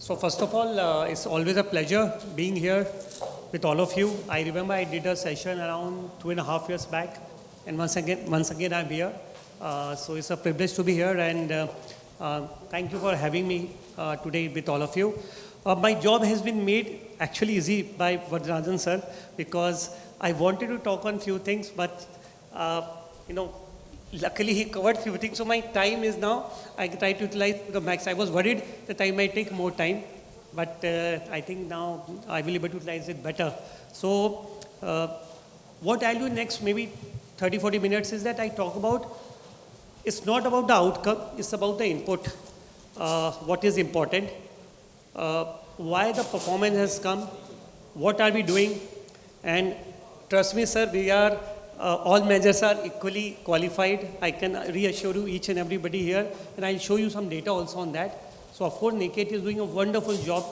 So first of all, it's always a pleasure being here with all of you. I remember I did a session around 2.5 years back, and once again I'm here. So it's a privilege to be here, and thank you for having me today with all of you. My job has been made actually easy by Varatharajan sir, because I wanted to talk on few things, but you know, luckily he covered few things, so my time is now, I try to utilize the max. I was worried that I might take more time, but I think now I will be able to utilize it better. So what I'll do next, maybe 30-40 minutes, is that I talk about, it's not about the outcome, it's about the input, what is important, why the performance has come, what are we doing, and trust me sir, we are all managers are equally qualified. I can reassure you, each and everybody here, and I'll show you some data also on that. So of course, Niket is doing a wonderful job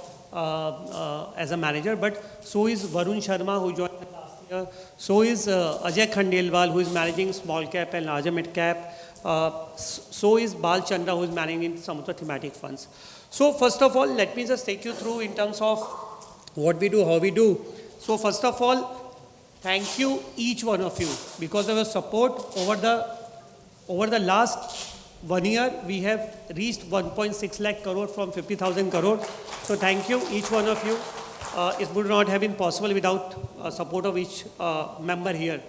as a manager, but so is Varun Sharma, who joined last year. So is Ajay Khandelwal, who is managing small cap and larger mid cap. So is Bal Chandra, who is managing some of the thematic funds. So first of all, let me just take you through in terms of what we do, how we do. So first of all, thank you each one of you, because of your support over the last 1 year. We have reached 1.6 lakh crore from 50,000 crore. So thank you each one of you. It would not have been possible without support of each member here.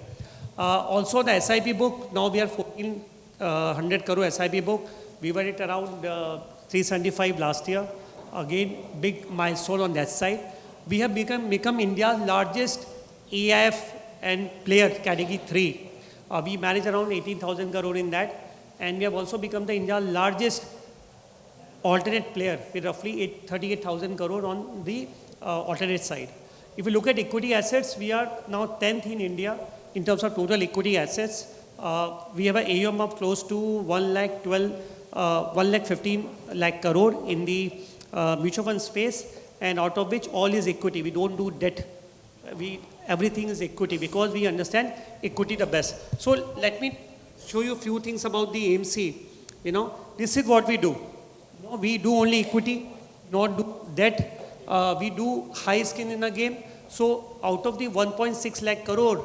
Also the SIP book, now we are 1,400 crore SIP book. We were at around 375 last year. Again, big milestone on that side. We have become India's largest AIF and player category 3. We manage around 18,000 crore in that, and we have also become the India's largest alternate player with roughly 38,000 crore on the alternate side. If you look at equity assets, we are now 10th in India in terms of total equity assets. We have an AUM of close to 1,15 lakh crore in the mutual fund space, and out of which all is equity. We don't do debt. Everything is equity, because we understand equity the best. So let me show you a few things about the AMC. This is what we do. We do only equity, not do debt. We do high skin in the game. So out of the 1.6 lakh crore,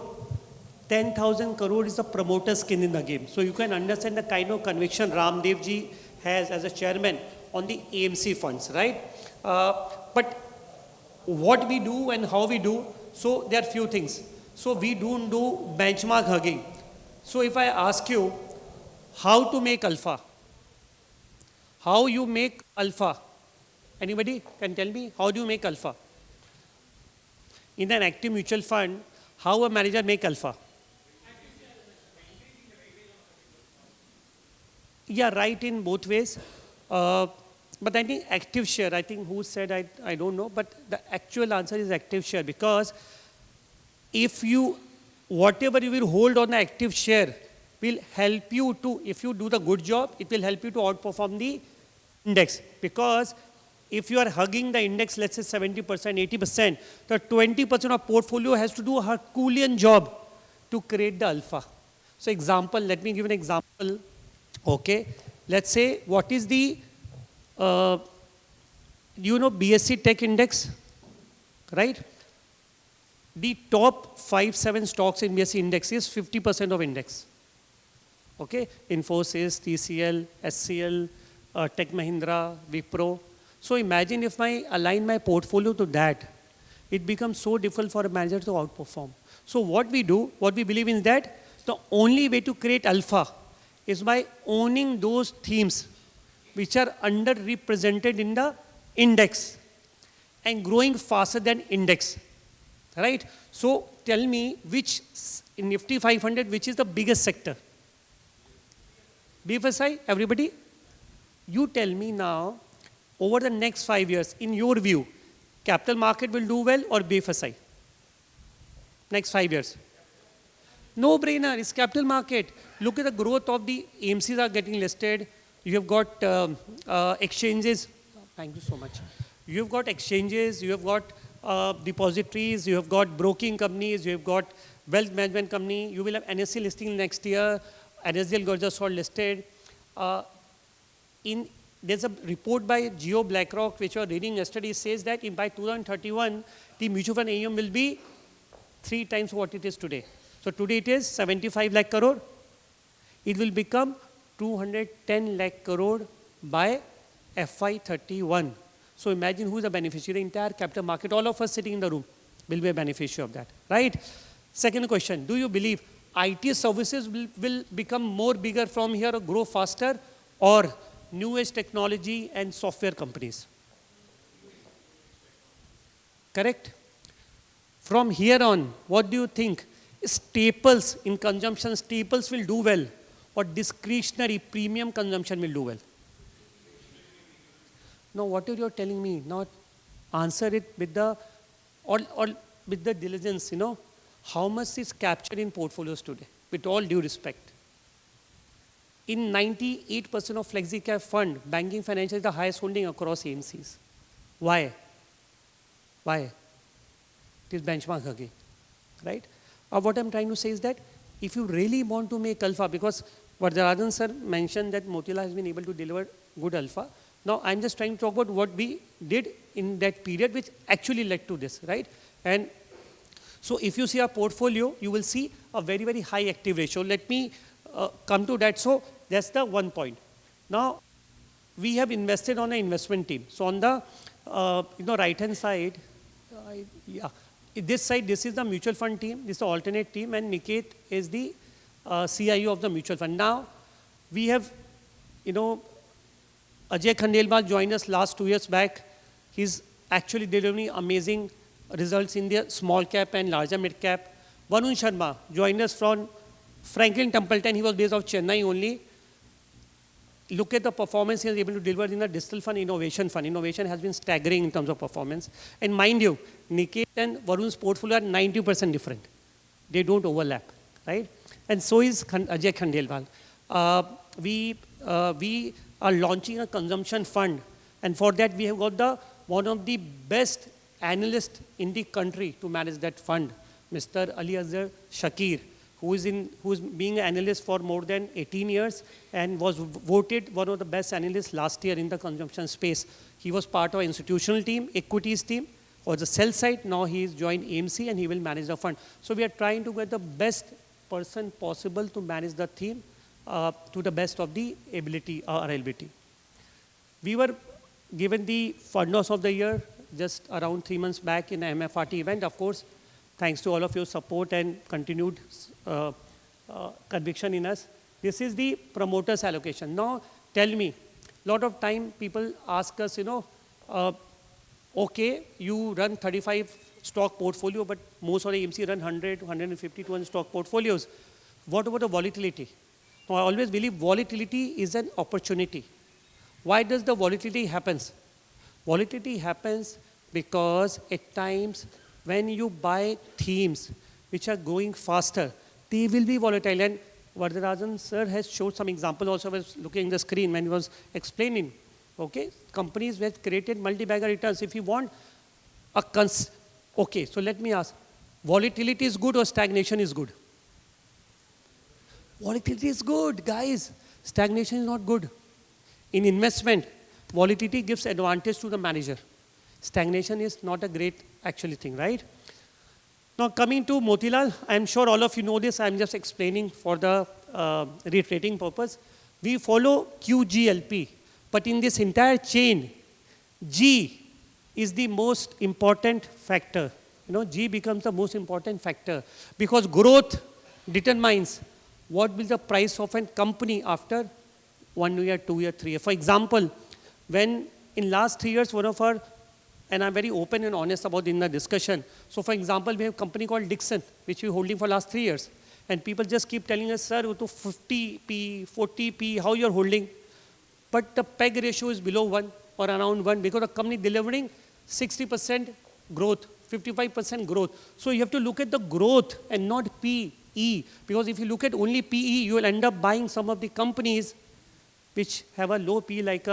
10,000 crore is the promoter skin in the game. So you can understand the kind of conviction Ramdev ji has as a chairman on the AMC funds, right? But what we do and how we do, so there are few things. So we don't do benchmark hugging. So if I ask you how to make alpha, how you make alpha, anybody can tell me how do you make alpha? In an active mutual fund, how a manager make alpha? Yeah, right, in both ways. But I think active share, I think who said, I don't know, but the actual answer is active share, because if you, whatever you will hold on the active share will help you to, if you do the good job, it will help you to outperform the index. Because if you are hugging the index, let's say 70%, 80%, the 20% of portfolio has to do a Herculean job to create the alpha. So example, let me give an example. Okay, let's say what is the do you know BSE Tech Index, right? The top 5-7 stocks in BSE Index is 50% of index. Okay, Infosys, TCL, SCL, Tech Mahindra, Wipro. So imagine if I align my portfolio to that, it becomes so difficult for a manager to outperform. So what we do, what we believe in, is that the only way to create alpha is by owning those themes which are underrepresented in the index and growing faster than index, right? So tell me, which in Nifty 500, which is the biggest sector? BFSI, everybody? You tell me now, over the next 5 years, in your view, capital market will do well or BFSI? Next 5 years. No brainer, it's capital market. Look at the growth of the AMCs are getting listed. You have got exchanges. Thank you so much. You have got exchanges, you have got depositories, you have got broking companies, you have got wealth management company. You will have NSE listing next year. NSDL got just listed. In there's a report by Geo BlackRock, which we were reading yesterday, says that by 2031, the mutual fund AUM will be 3 times what it is today. So today it is 75 lakh crore. It will become 210 lakh crore by FY31. So imagine who is the beneficiary. The entire capital market, all of us sitting in the room will be a beneficiary of that, right? Second question, do you believe IT services will become more bigger from here or grow faster, or new age technology and software companies? Correct? From here on, what do you think? Staples in consumption, staples will do well, or discretionary premium consumption will do well? Now, what you're telling me, not answer it with the, or with the diligence, you know, how much is captured in portfolios today, with all due respect. In 98% of FlexiCap fund, banking financial is the highest holding across AMCs. Why? Why? It is benchmark again, right? What I'm trying to say is that if you really want to make alpha, because Varatharajan sir mentioned that Motilal has been able to deliver good alpha. Now I'm just trying to talk about what we did in that period which actually led to this, right? And so if you see our portfolio, you will see a very, very high active ratio. Let me come to that. So that's the one point. Now, we have invested on an investment team. So on the right-hand side, this side, this is the mutual fund team. This is the alternate team, and Niket is the CIO of the mutual fund. Now, we have, Ajay Khandelwal joined us last 2 years back. He's actually delivering amazing results in the small cap and larger mid cap. Varun Sharma joined us from Franklin Templeton. He was based out of Chennai only. Look at the performance he was able to deliver in the digital fund, innovation fund. Innovation has been staggering in terms of performance. And mind you, Niket and Varun's portfolio are 90% different. They don't overlap, right? And so is Ajay Khandelwal. We are launching a consumption fund. And for that, we have got one of the best analysts in the country to manage that fund, Mr. Ali Azhar Shakir, who is being an analyst for more than 18 years and was voted one of the best analysts last year in the consumption space. He was part of institutional team, equities team, was the sell side. Now he has joined AMC and he will manage the fund. So we are trying to get the best person possible to manage the theme to the best of the ability, our ability. We were given the Funders of the Year just around 3 months back in the MFRT event. Of course, thanks to all of your support and continued conviction in us. This is the promoters allocation. Now, tell me, a lot of time people ask us, okay, you run 35 stock portfolio, but most of the AMC run 100, 150, 200 stock portfolios. What about the volatility? Now, I always believe volatility is an opportunity. Why does the volatility happens? Volatility happens because at times when you buy themes which are growing faster, they will be volatile. And Varatharajan sir has showed some example also. I was looking at the screen when he was explaining. Okay, companies which created multi-bagger returns. If you want a okay, so let me ask, volatility is good or stagnation is good? Volatility is good, guys. Stagnation is not good. In investment, volatility gives advantage to the manager. Stagnation is not a great actually thing, right? Now coming to Motilal, I'm sure all of you know this. I'm just explaining for the reiterating purpose. We follow QGLP, but in this entire chain, G is the most important factor. G becomes the most important factor because growth determines what will the price of a company after 1 year, 2 year, 3 year. For example, when in last 3 years, one of our, and I'm very open and honest about in the discussion. So for example, we have a company called Dixon, which we're holding for last 3 years. And people just keep telling us, sir, to 50p, 40p, how you're holding. But the PEG ratio is below 1 or around 1 because the company delivering 60% growth, 55% growth. So you have to look at the growth and not PE. Because if you look at only PE, you will end up buying some of the companies which have a low PE like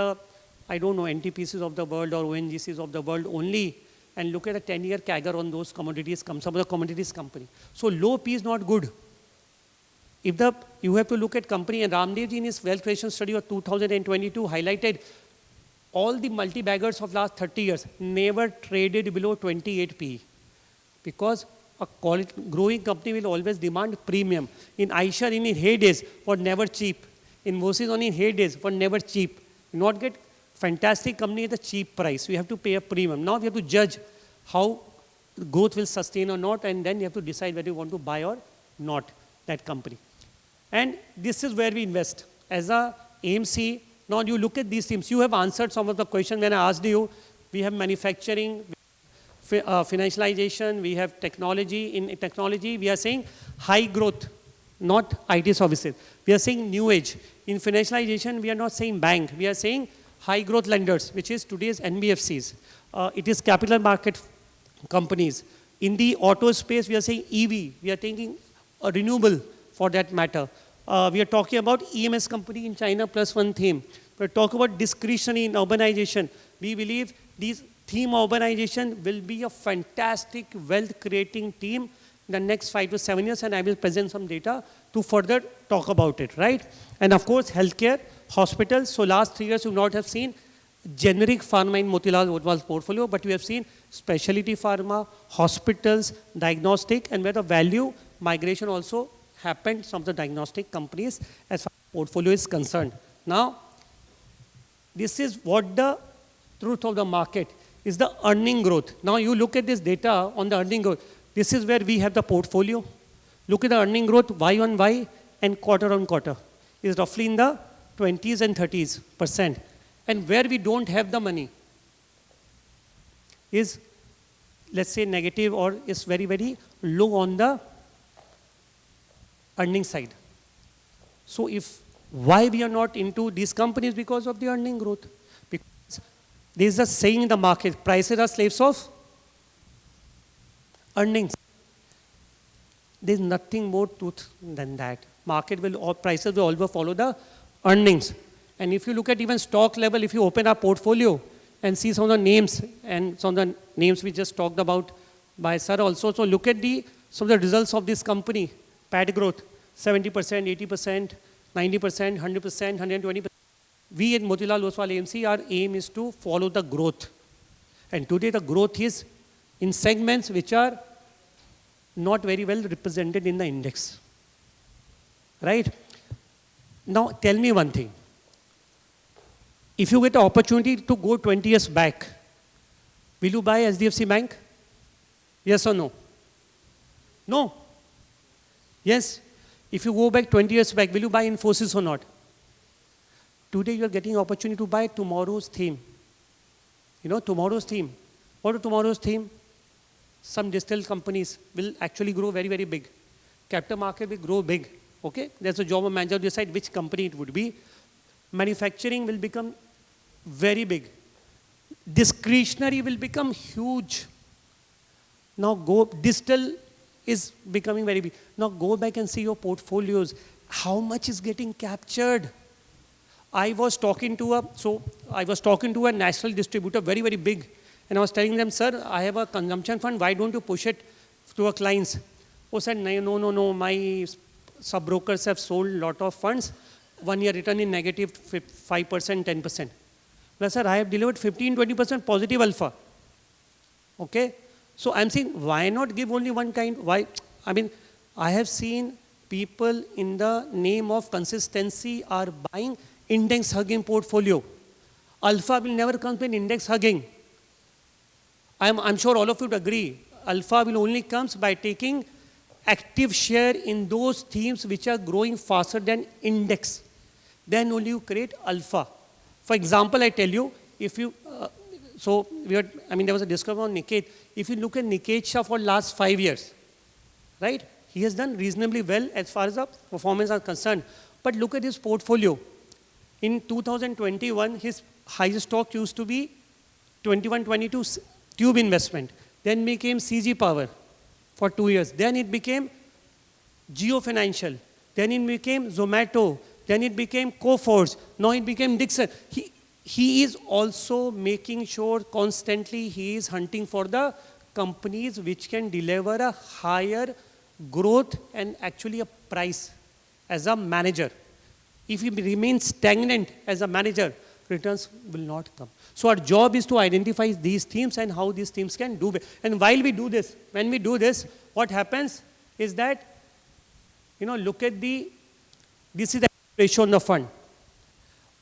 I don't know, NTPCs of the world or ONGCs of the world only, and look at a 10-year CAGR on those commodities, some of the commodities company. So low P is not good. You have to look at company, and Ramdev ji in his wealth creation study of 2022 highlighted all the multi-baggers of last 30 years never traded below 28 PE because a growing company will always demand premium. In iShares, in its heydays, were never cheap. Infosys on its heydays were never cheap. You not get fantastic company at a cheap price. We have to pay a premium. Now we have to judge how growth will sustain or not, and then you have to decide whether you want to buy or not that company. And this is where we invest. As a AMC, now you look at these teams. You have answered some of the questions when I asked you. We have manufacturing, financialization, we have technology. In technology, we are saying high growth, not IT services. We are saying new age. In financialization, we are not saying bank. We are saying high growth lenders, which is today's NBFCs. It is capital market companies. In the auto space, we are saying EV. We are thinking renewable for that matter. We are talking about EMS company in China plus one theme. We are talking about discretionary in urbanization. We believe these theme urbanization will be a fantastic wealth creating team in the next 5 to 7 years, and I will present some data to further talk about it, right? And of course, healthcare, hospitals. So last 3 years, you not have seen generic pharma in Motilal Oswal's portfolio, but we have seen specialty pharma, hospitals, diagnostic, and where the value migration also happened, some of the diagnostic companies as far as portfolio is concerned. Now, this is what the truth of the market is, the earning growth. Now you look at this data on the earning growth. This is where we have the portfolio. Look at the earning growth Y on Y and quarter on quarter. Is roughly in the 20s and 30s%. And where we don't have the money is, let's say, negative or is very, very low on the earning side. So why we are not into these companies? Because of the earning growth. Because there is a saying in the market, prices are slaves of earnings. There is nothing more truth than that. Market will, or prices will always follow the earnings. And if you look at even stock level, if you open our portfolio and see some of the names, and some of the names we just talked about by Sir also, so look at some of the results of this company. PAT growth, 70%, 80%, 90%, 100%, 120%. We at Motilal Oswal AMC, our aim is to follow the growth. And today the growth is in segments which are not very well represented in the index. Right? Now tell me one thing. If you get an opportunity to go 20 years back, will you buy HDFC Bank? Yes or no? No. Yes. If you go back 20 years back, will you buy Infosys or not? Today you are getting opportunity to buy tomorrow's theme. You know, tomorrow's theme. What is tomorrow's theme? Some digital companies will actually grow very, very big. Capital market will grow big. Okay? There's a job of manager to decide which company it would be. Manufacturing will become very big. Discretionary will become huge. Now digital is becoming very big. Now go back and see your portfolios. How much is getting captured? I was talking to a national distributor, very, very big. And I was telling them, sir, I have a consumption fund. Why don't you push it to our clients? He said, no. My sub-brokers have sold a lot of funds. 1 year return in negative 5%, 10%. But sir, I have delivered 15, 20% positive alpha. Okay? So I'm saying, why not give only one kind? Why? I mean, I have seen people in the name of consistency are buying index hugging portfolio. Alpha will never come in index hugging. I'm sure all of you would agree. Alpha will only come by taking active share in those themes which are growing faster than index. Then only you create alpha. For example, I tell you, if you, there was a discussion on Niket. If you look at Niket Shah for last 5 years, right? He has done reasonably well as far as the performance are concerned. But look at his portfolio. In 2021, his highest stock used to be 21-22 Tube Investment. Then became CG Power for 2 years. Then it became Geo Financial. Then it became Zomato. Then it became Coforge. Now it became Dixon. He is also making sure constantly he is hunting for the companies which can deliver a higher growth and actually a price as a manager. If he remains stagnant as a manager, returns will not come. So our job is to identify these themes and how these themes can do. And while we do this, when we do this, what happens is that, look at this is the ratio on the fund.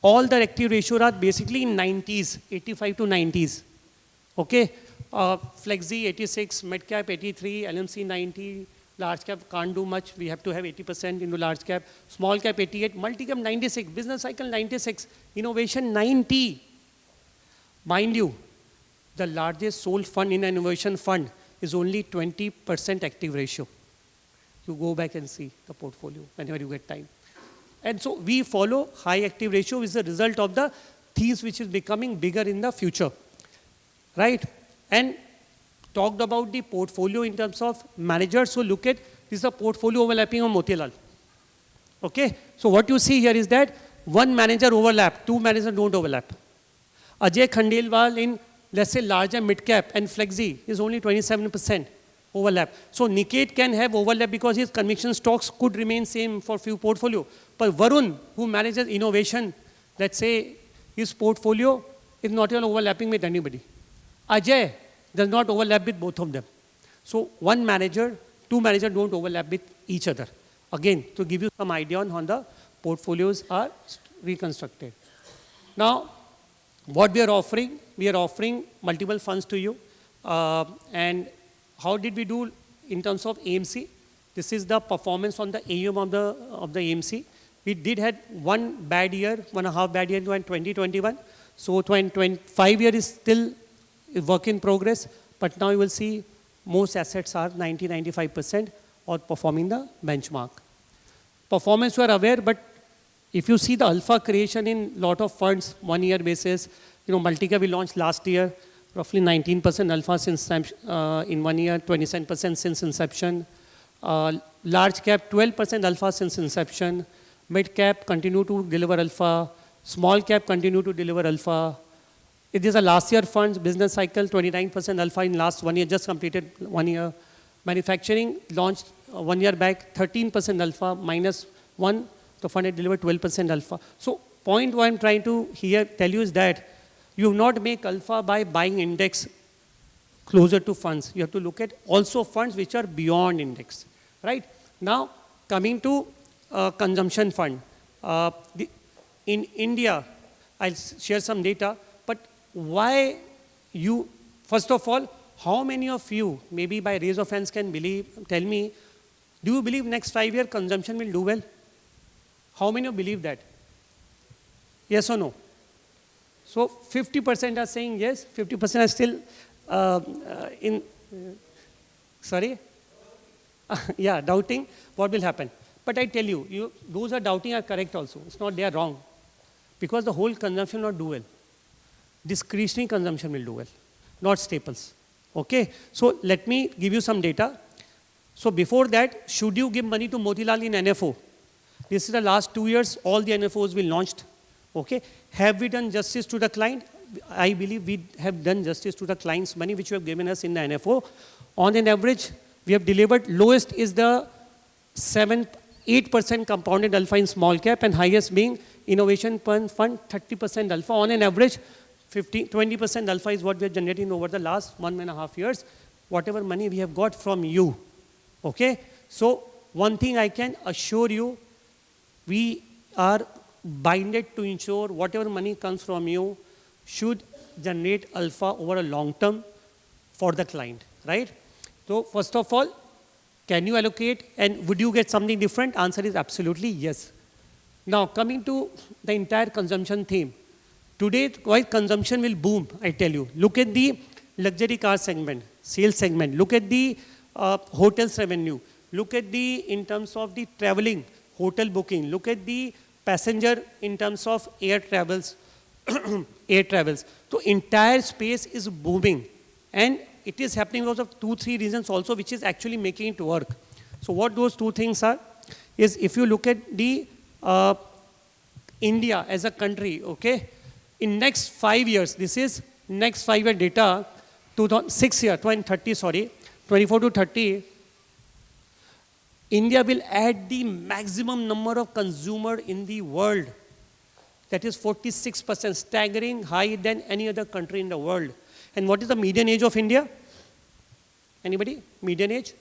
All the active ratios are basically in 90s, 85 to 90s. Okay? Flexi 86, mid cap 83, LMC 90, large cap can't do much. We have to have 80% into large cap. Small cap 88, multi cap 96, business cycle 96, innovation 90. Mind you, the largest sold fund in an innovation fund is only 20% active ratio. You go back and see the portfolio whenever you get time. And so we follow high active ratio, which is the result of the themes which is becoming bigger in the future. Right? And talked about the portfolio in terms of managers. So look at, this is a portfolio overlapping on Motilal. Okay? So what you see here is that one manager overlap, two managers don't overlap. Ajay Khandelwal in, let's say, larger mid-cap and Flexi is only 27% overlap. So Niket can have overlap because his conviction stocks could remain same for few portfolio. But Varun, who manages innovation, let's say, his portfolio is not even overlapping with anybody. Ajay does not overlap with both of them. So one manager, two managers don't overlap with each other. Again, to give you some idea on how the portfolios are reconstructed. Now, what we are offering multiple funds to you. And how did we do in terms of AMC? This is the performance on the AUM of the AMC. We did had one bad year, 1.5 bad year in 2021. So 2025 year is still a work in progress, but now you will see most assets are 90-95% outperforming the benchmark. Performance you are aware, but if you see the alpha creation in lot of funds, 1 year basis, Multica we launched last year, roughly 19% alpha since in 1 year, 27% since inception. Large cap 12% alpha since inception. Mid cap continue to deliver alpha. Small cap continue to deliver alpha. It is a last year funds, business cycle 29% alpha in last 1 year, just completed 1 year. Manufacturing launched 1 year back, 13% alpha, -1, the fund had delivered 12% alpha. So point what I'm trying to here tell you is that you will not make alpha by buying index closer to funds. You have to look at also funds which are beyond index, right? Now, coming to consumption fund. In India, I'll share some data, but why you, first of all, how many of you, maybe by raise of hands can tell me, do you believe next 5 year consumption will do well? How many of you believe that? Yes or no? So 50% are saying yes, 50% are still sorry? Yeah, doubting what will happen. But I tell you, those are doubting are correct also. It's not they are wrong. Because the whole consumption will not do well. Discretionary consumption will do well, not staples. Okay? So let me give you some data. So before that, should you give money to Motilal in NFO? This is the last 2 years, all the NFOs we launched. Okay? Have we done justice to the client? I believe we have done justice to the client's money which you have given us in the NFO. On an average, we have delivered, lowest is the 8% compounded alpha in small cap and highest being innovation fund, 30% alpha. On an average, 20% alpha is what we are generating over the last 1.5 years. Whatever money we have got from you. Okay? So one thing I can assure you, we are binded to ensure whatever money comes from you should generate alpha over a long term for the client, right? So first of all, can you allocate and would you get something different? Answer is absolutely yes. Now coming to the entire consumption theme. Today, why consumption will boom, I tell you. Look at the luxury car segment, sales segment. Look at the hotels revenue. Look at the, in terms of the traveling, hotel booking. Look at the passenger in terms of air travels, air travels. So entire space is booming. And it is happening because of 2-3 reasons also, which is actually making it work. So what those 2 things are, is if you look at the India as a country, okay, in next 5 years, this is next 5 year data, 6 year, 2030, sorry, 24 to 30, India will add the maximum number of consumer in the world. That is 46%, staggering higher than any other country in the world. And what is the median age of India? Anybody? Median age?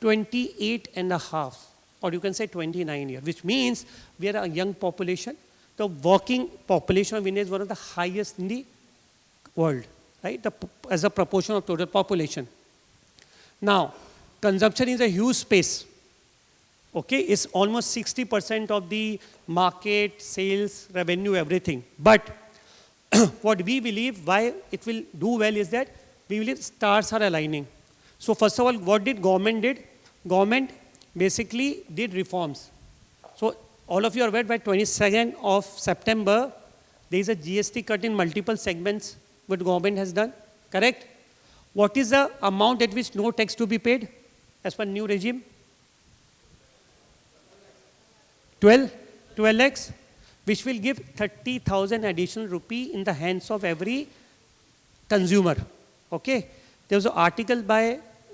28 and a half, or you can say 29 years, which means we are a young population. The working population of India is one of the highest in the world, right? As a proportion of total population. Now, consumption is a huge space. Okay, it's almost 60% of the market, sales, revenue, everything. But what we believe, why it will do well is that we believe stars are aligning. So first of all, what did government did? Government basically did reforms. So all of you are aware by 22nd of September, there is a GST cut in multiple segments what government has done, correct? What is the amount at which no tax to be paid as per new regime? 12 lakhs, which will give 30,000 additional rupee in the hands of every consumer. Okay, there was an article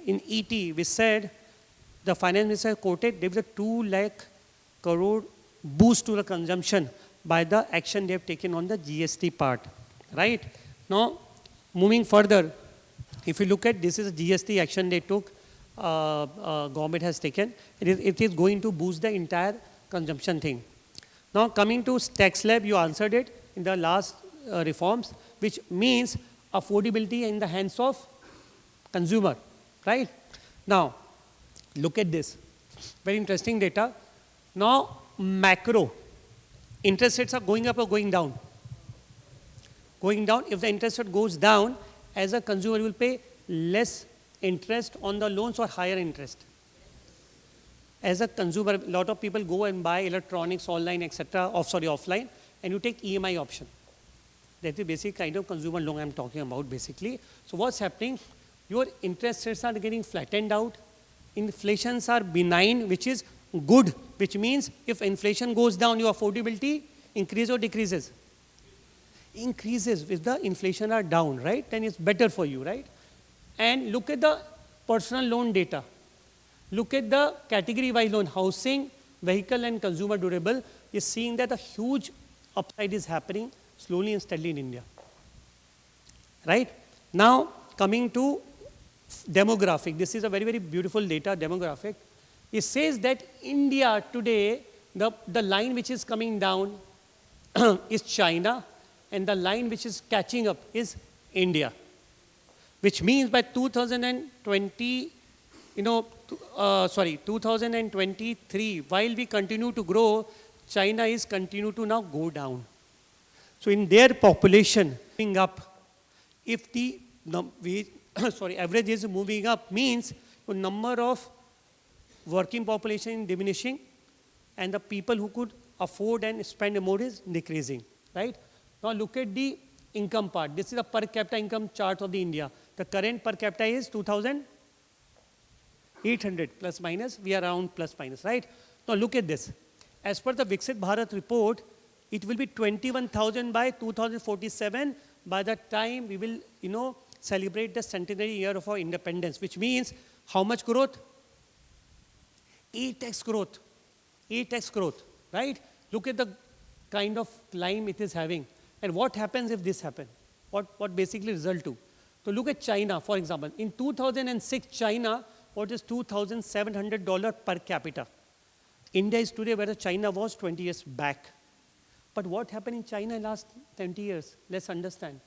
in ET which said the finance minister quoted there was a 2 lakh crore boost to the consumption by the action they have taken on the GST part. Right now, moving further, if you look at this is a GST action they took, government has taken. It is going to boost the entire consumption thing. Now coming to tax slab, you answered it in the last reforms, which means affordability in the hands of consumer, right? Now, look at this, very interesting data. Now, macro, interest rates are going up or going down? Going down. If the interest rate goes down, as a consumer, you will pay less interest on the loans or higher interest. As a consumer, a lot of people go and buy electronics online, etc., offline, and you take EMI option. That's the basic kind of consumer loan I'm talking about, basically. So what's happening? Your interest rates are getting flattened out. Inflations are benign, which is good, which means if inflation goes down, your affordability increases or decreases? Increases. If the inflation are down, right, then it's better for you, right? And look at the personal loan data. Look at the category-wise loan, housing, vehicle, and consumer durable. You're seeing that a huge upside is happening slowly and steadily in India. Right? Now, coming to demographic. This is a very, very beautiful data, demographic. It says that India today, the line which is coming down is China, and the line which is catching up is India. Which means by 2020, 2023, while we continue to grow, China is continue to now go down. So in their population moving up, if the average is moving up, means the number of working population is diminishing, and the people who could afford and spend more is decreasing. Right? Now look at the income part. This is a per capita income chart of the India. The current per capita is 2,800 plus minus. We are around plus minus, right? Now look at this. As per the Viksit Bharat report, it will be 21,000 by 2047 by the time we will, celebrate the centenary year of our independence, which means how much growth? 8x growth. 8x growth, right? Look at the kind of climb it is having. And what happens if this happens? What basically result to? So look at China, for example. In 2006, China, what is $2,700 per capita? India is today where China was 20 years back. But what happened in China in the last 20 years? Let's understand.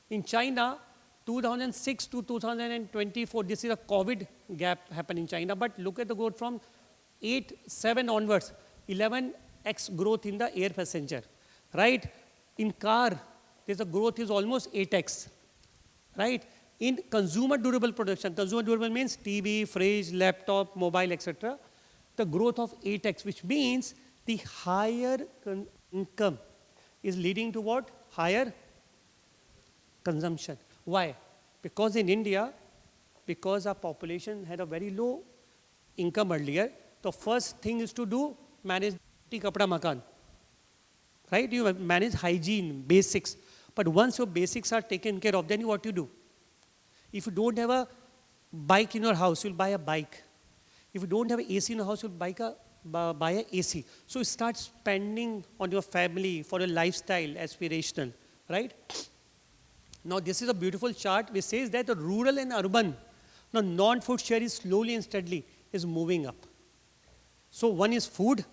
In China, 2006 to 2024, this is a COVID gap happened in China. But look at the growth from 7 onwards, 11x growth in the air passenger, right? In car, there's a growth is almost 8x, right? In consumer durable production, consumer durable means TV, fridge, laptop, mobile, etc. The growth of 8x, which means the higher income is leading to what? Higher consumption. Why? Because in India, because our population had a very low income earlier, the first thing is to do manage kapda makan. Right? You manage hygiene, basics. But once your basics are taken care of, then what you do? If you don't have a bike in your house, you'll buy a bike. If you don't have an AC in your house, you'll buy a buy a AC. So start spending on your family for a lifestyle aspirational, right? Now this is a beautiful chart which says that the rural and urban, now non-food share is slowly and steadily is moving up. So one is food,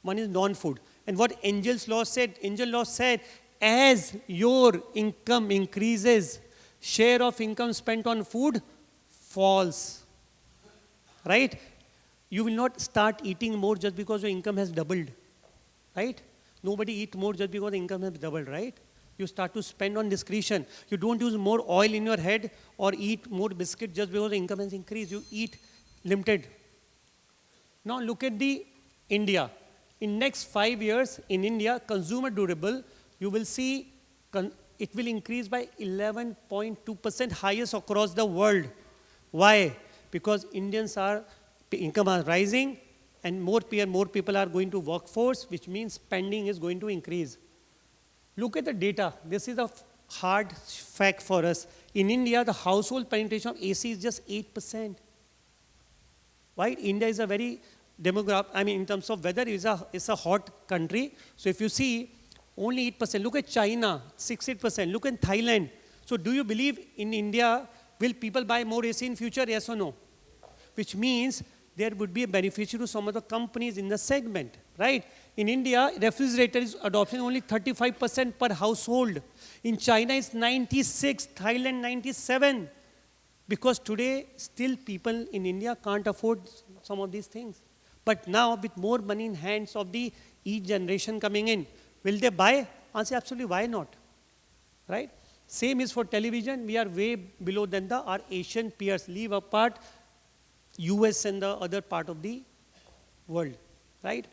one is non-food. And what Angel Law said, as your income increases, share of income spent on food falls, right? You will not start eating more just because your income has doubled, right? Nobody eat more just because the income has doubled, right? You start to spend on discretion. You don't use more oil in your head or eat more biscuit just because the income has increased. You eat limited. Now look at the India. In next 5 years in India, consumer durable, you will see it will increase by 11.2% highest across the world. Why? Because income are rising and more people are going to workforce, which means spending is going to increase. Look at the data. This is a hard fact for us. In India, the household penetration of AC is just 8%. Right? India is a very in terms of weather, it's a hot country. So if you see, only 8%. Look at China, 6-8%. Look at Thailand. So do you believe in India, will people buy more AC in future? Yes or no? Which means there would be a beneficiary to some of the companies in the segment, right? In India, refrigerator is adoption only 35% per household. In China, it's 96, Thailand 97. Because today, still people in India can't afford some of these things. But now, with more money in hands of the each generation coming in, will they buy? Answer, absolutely, why not? Right? Same is for television. We are way below than our Asian peers. Leave apart US and the other part of the world, right?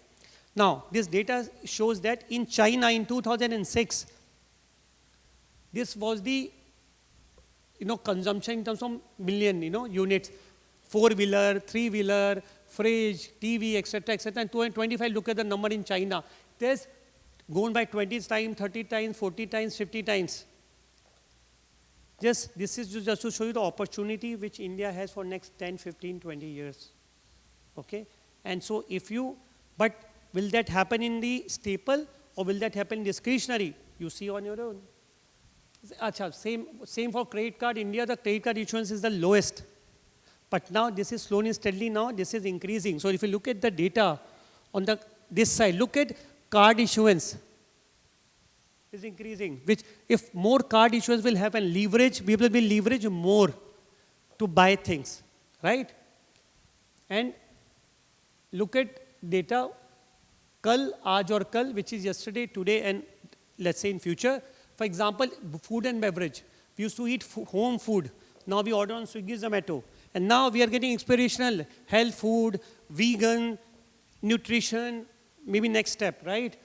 Now, this data shows that in China in 2006, this was the consumption in terms of million units, 4-wheeler, 3-wheeler, fridge, TV, etc., etc. And 2025, look at the number in China. There's gone by 20 times, 30 times, 40 times, 50 times. This is just to show you the opportunity which India has for next 10, 15, 20 years. Okay? And so but will that happen in the staple or will that happen in discretionary? You see on your own. Achha, same for credit card. India, the credit card issuance is the lowest. But now this is slowly and steadily now, this is increasing. So if you look at the data on this side, look at card issuance. Is increasing, which if more card issuance will happen, people will leverage more to buy things, right? And look at data, kal, aaj aur kal, which is yesterday, today, and let's say in future. For example, food and beverage. We used to eat home food. Now we order on Swiggy, Zomato. And now we are getting inspirational, health food, vegan, nutrition, maybe next step, right?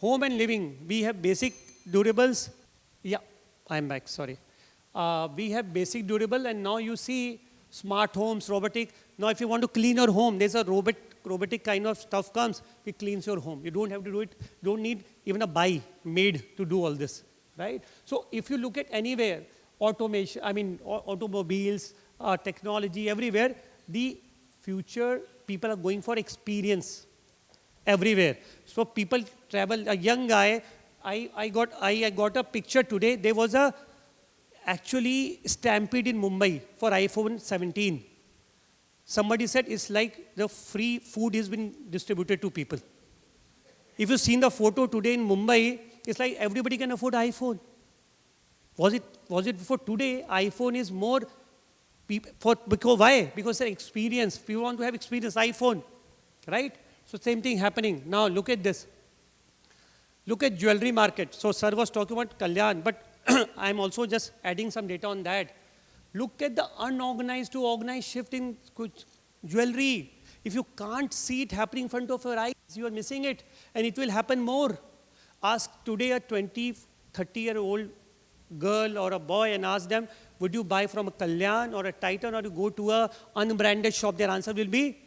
Home and living, we have basic durables. Yeah, I'm back, sorry. We have basic durable and now you see smart homes, robotic. Now if you want to clean your home, there's a robotic kind of stuff comes, it cleans your home. You don't have to do it, don't need even a maid to do all this, right? So if you look at anywhere, automation, automobiles, technology, everywhere, the future people are going for experience everywhere. So people travel, a young guy, I got a picture today. There was actually stampede in Mumbai for iPhone 17. Somebody said it's like the free food has been distributed to people. If you've seen the photo today in Mumbai, it's like everybody can afford iPhone. Was it before? Today, iPhone is more because why? Because the experience. People want to have experience, iPhone, right? So same thing happening. Now look at this. Look at jewelry market. So sir was talking about Kalyan, but I'm also just adding some data on that. Look at the unorganized to organized shift in jewelry. If you can't see it happening in front of your eyes, you are missing it. And it will happen more. Ask today a 20, 30-year-old girl or a boy and ask them, would you buy from a Kalyan or a Titan or you go to a unbranded shop? Their answer will be,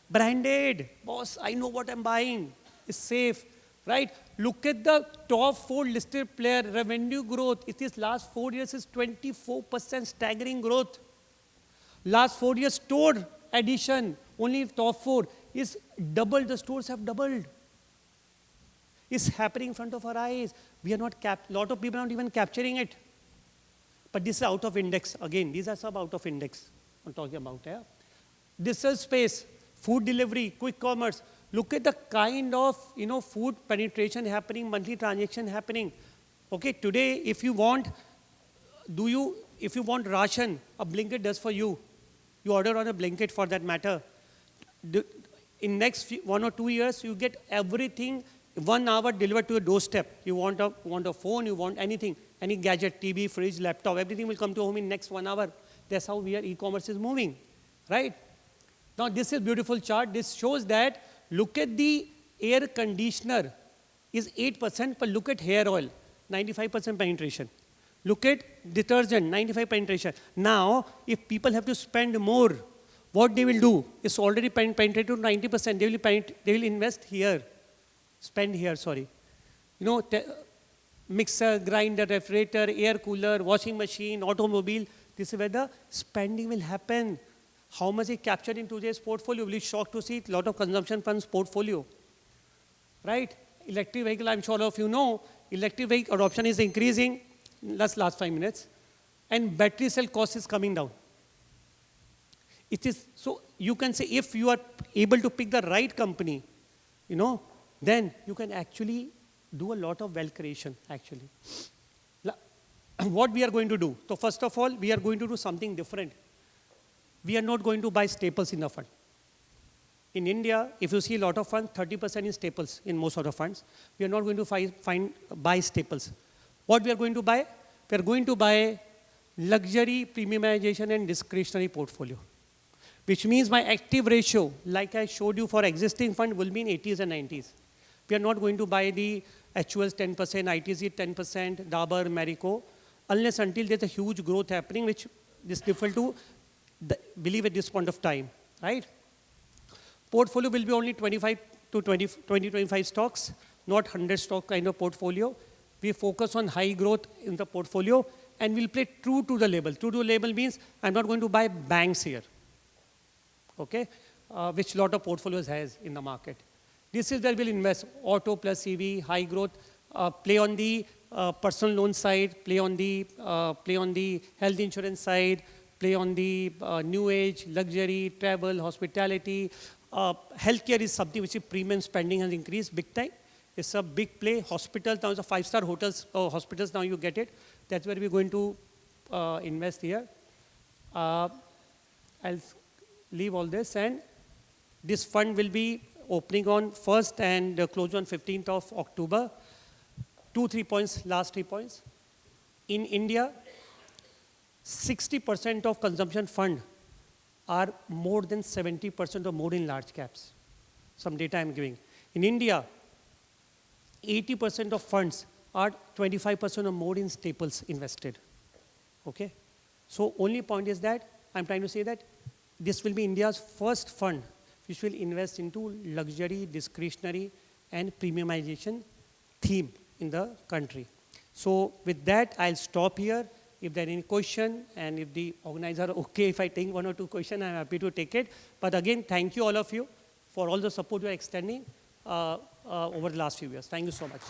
branded. Boss, I know what I'm buying. It's safe. Right? Look at the top 4 listed player revenue growth. It is last 4 years is 24% staggering growth. Last 4 years store addition, only top 4. is doubled. The stores have doubled. It's happening in front of our eyes. We are not lot of people are not even capturing it. But this is out of index. Again, these are sub out of index I'm talking about. Yeah? Digital space, food delivery, quick commerce. Look at the kind of food penetration happening, monthly transaction happening. Okay, today if you want ration, a Blinkit does for you. You order on a Blinkit for that matter. In next 1 or 2 years, you get everything 1 hour delivered to your doorstep. You want a phone, you want anything, any gadget, TV, fridge, laptop, everything will come to home in next 1 hour. That's how e-commerce is moving, right? Now this is a beautiful chart. This shows that, look at the air conditioner is 8%, but look at hair oil, 95% penetration. Look at detergent, 95 penetration. Now, if people have to spend more, what they will do? It's already penetrated to 90%. They will invest here, spend here, sorry. Mixer, grinder, refrigerator, air cooler, washing machine, automobile. This is where the spending will happen. How much is captured in today's portfolio? Will be shocked to see a lot of consumption funds portfolio, right? Electric vehicle, I'm sure all of you know, electric vehicle adoption is increasing. Last 5 minutes, and battery cell cost is coming down. It is, so you can say if you are able to pick the right company, then you can actually do a lot of wealth creation, actually. What we are going to do? So first of all, we are going to do something different. We are not going to buy staples in the fund. In India, if you see a lot of funds, 30% is staples in most of the funds. We are not going to buy staples. What we are going to buy? We are going to buy luxury, premiumization, and discretionary portfolio, which means my active ratio, like I showed you for existing fund, will be in 80s and 90s. We are not going to buy the HULs 10%, ITC 10%, Dabur, Marico, unless until there's a huge growth happening, which is difficult to believe at this point of time, right? Portfolio will be only 25 to 25 stocks, not 100 stock kind of portfolio. We focus on high growth in the portfolio, and we'll play true to the label. True to the label means I'm not going to buy banks here, okay, which a lot of portfolios has in the market. This is where we'll invest, auto plus EV, high growth, play on the personal loan side, play on the health insurance side, play on the new age, luxury, travel, hospitality. Healthcare is something which is premium spending has increased big time. It's a big play. Hospitals, now it's a 5-star hotels, hospitals, now you get it. That's where we're going to invest here. I'll leave all this, and this fund will be opening on 1st and close on 15th of October. 3 points, last 3 points. In India, 60% of consumption fund are more than 70% or more in large caps. Some data I'm giving. In India, 80% of funds are 25% or more in staples invested, okay? So only point is that, I'm trying to say that this will be India's first fund which will invest into luxury, discretionary, and premiumization theme in the country. So with that, I'll stop here. If there are any question, and if the organizer are okay if I take 1 or 2 questions, I'm happy to take it. But again, thank you all of you for all the support you are extending over the last few years. Thank you so much.